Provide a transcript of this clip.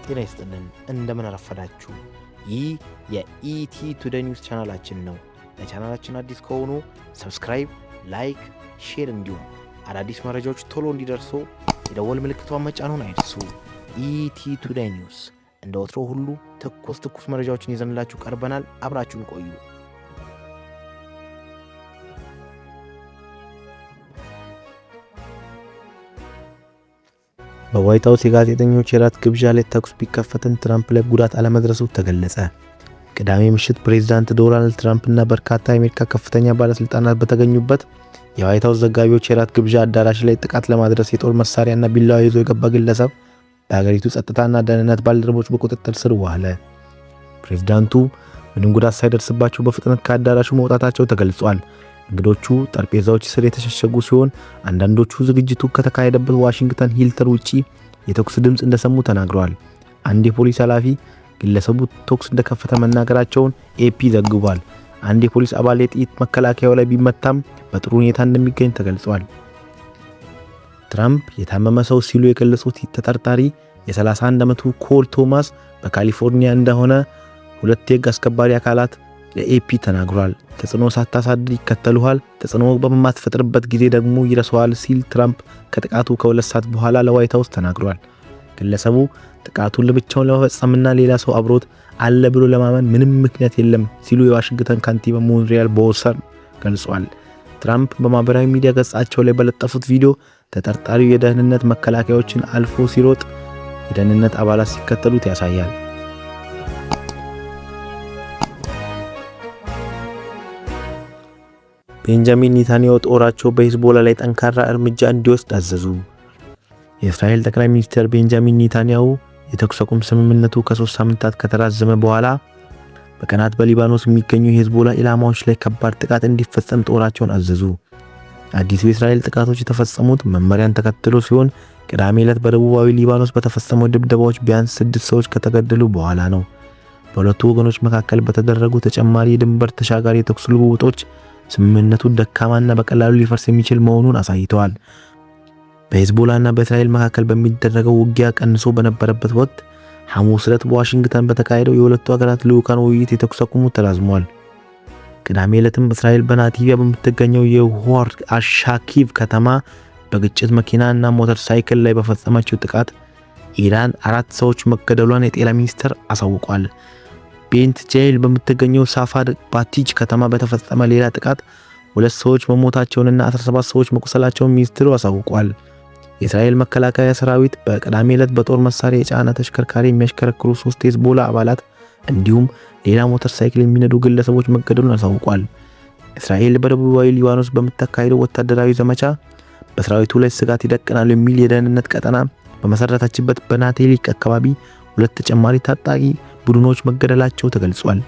ጤና ይስጥልን እንደምን አረፈዳችሁ። ይህ የኢቲ ቱዴይ ኒውስ ቻናላችን ነው። ለቻናላችን አዲስ ከሆኑ ሰብስክራይብ፣ ላይክ፣ ሼር እንዲሁም አዳዲስ መረጃዎች ቶሎ እንዲደርሱ የደወል ምልክቷን መጫኑን አይርሱ። ኢቲ ቱዴይ ኒውስ እንደ ወትሮ ሁሉ ትኩስ መረጃዎችን ይዘንላችሁ ቀርበናል። አብራችሁን ቆዩ። በዋይት ሃውስ የጋዜጠኞች የራት ግብዣ ላይ ተኩስ ቢከፈትም ትራምፕ ላይ ጉዳት አለመድረሱ ተገለጸ። ቅዳሜ ምሽት ፕሬዝዳንት ዶናልድ ትራምፕ እና በርካታ የአሜሪካ ከፍተኛ ባለስልጣናት በተገኙበት የዋይት ሃውስ ዘጋቢዎች የራት ግብዣ አዳራሽ ላይ ጥቃት ለማድረስ የጦር መሳሪያና ቢላዋ ይዞ የገባ ግለሰብ በሀገሪቱ ጸጥታና ደህንነት ባልደረቦች በቁጥጥር ስር ዋለ። ፕሬዝዳንቱ ምንም ጉዳት ሳይደርስባቸው በፍጥነት ከአዳራሹ መውጣታቸው ተገልጿል። እንግዶቹ ጠረጴዛዎች ስር የተሸሸጉ ሲሆን አንዳንዶቹ ዝግጅቱ ከተካሄደበት ዋሽንግተን ሂልተን ውጪ የተኩስ ድምጽ እንደሰሙ ተናግረዋል። አንድ የፖሊስ ኃላፊ ግለሰቡ ተኩስ እንደከፈተ መናገራቸውን ኤፒ ዘግቧል። አንድ የፖሊስ አባል የጥይት መከላከያው ላይ ቢመታም በጥሩ ሁኔታ እንደሚገኝ ተገልጿል። ትራምፕ የታመመ ሰው ሲሉ የገለጹት ተጠርጣሪ የ31 ዓመቱ ኮል ቶማስ በካሊፎርኒያ እንደሆነ ሁለት የሕግ አስከባሪ አካላት ለኤፒ ተናግሯል። ተጽዕኖ ሳታሳድር ይከተሉሃል፣ ተጽዕኖ በማትፈጥርበት ጊዜ ደግሞ ይረሳዋል ሲል ትራምፕ ከጥቃቱ ከ2 ሰዓት በኋላ ለዋይት ሃውስ ተናግሯል። ግለሰቡ ጥቃቱን ለብቻውን ለመፈጸምና ሌላ ሰው አብሮት አለ ብሎ ለማመን ምንም ምክንያት የለም ሲሉ የዋሽንግተን ካንቲባ ሞንሪያል ቦውሰር ገልጿል። ትራምፕ በማህበራዊ ሚዲያ ገጻቸው ላይ በለጠፉት ቪዲዮ ተጠርጣሪው የደህንነት መከላከያዎችን አልፎ ሲሮጥ የደህንነት አባላት ሲከተሉት ያሳያል። ቤንጃሚን ኔታንያሁ ጦራቸው በሂዝቦላ ላይ ጠንካራ እርምጃ እንዲወስድ አዘዙ። የእስራኤል ጠቅላይ ሚኒስትር ቤንጃሚን ኔታንያሁ የተኩስ አቁም ስምምነቱ ከ3 ሳምንታት ከተራዘመ በኋላ በቀናት በሊባኖስ የሚገኙ የሂዝቦላ ኢላማዎች ላይ ከባድ ጥቃት እንዲፈጸም ጦራቸውን አዘዙ። አዲሱ የእስራኤል ጥቃቶች የተፈጸሙት መመሪያን ተከትሎ ሲሆን ቅዳሜ ዕለት በደቡባዊ ሊባኖስ በተፈጸመው ድብደባዎች ቢያንስ 6 ሰዎች ከተገደሉ በኋላ ነው። በሁለቱ ወገኖች መካከል በተደረጉ ተጨማሪ የድንበር ተሻጋሪ የተኩስ ልውውጦች ስምምነቱ ደካማና በቀላሉ ሊፈርስ የሚችል መሆኑን አሳይተዋል። በሂዝቦላና በእስራኤል መካከል በሚደረገው ውጊያ ቀንሶ በነበረበት ወቅት ሐሙስ ዕለት በዋሽንግተን በተካሄደው የሁለቱ ሀገራት ልዑካን ውይይት የተኩስ አቁሙ ተራዝሟል። ቅዳሜ ዕለትም እስራኤል በናቲቪያ በምትገኘው የሆር አሻኪቭ ከተማ በግጭት መኪናና ሞተር ሳይክል ላይ በፈጸመችው ጥቃት ኢራን 4 ሰዎች መገደሏን የጤና ሚኒስቴር አሳውቋል። ቤንት ጄል በምትገኘው ሳፋድ ባቲጅ ከተማ በተፈጸመ ሌላ ጥቃት 2 ሰዎች መሞታቸውንና 17 ሰዎች መቁሰላቸውን ሚኒስትሩ አሳውቋል። የእስራኤል መከላከያ ሰራዊት በቅዳሜ ዕለት በጦር መሳሪያ የጫነ ተሽከርካሪ የሚያሽከረክሩ 3 የሂዝቦላ አባላት እንዲሁም ሌላ ሞተር ሳይክል የሚነዱ ግለሰቦች መገደሉን አሳውቋል። እስራኤል በደቡባዊ ሊባኖስ በምታካሄደው ወታደራዊ ዘመቻ በሰራዊቱ ላይ ስጋት ይደቅናሉ የሚል የደህንነት ቀጠና በመሰረተችበት በናቴሊክ አካባቢ 2 ተጨማሪ ታጣቂ ቡድኖች መገደላቸው ተገልጿል።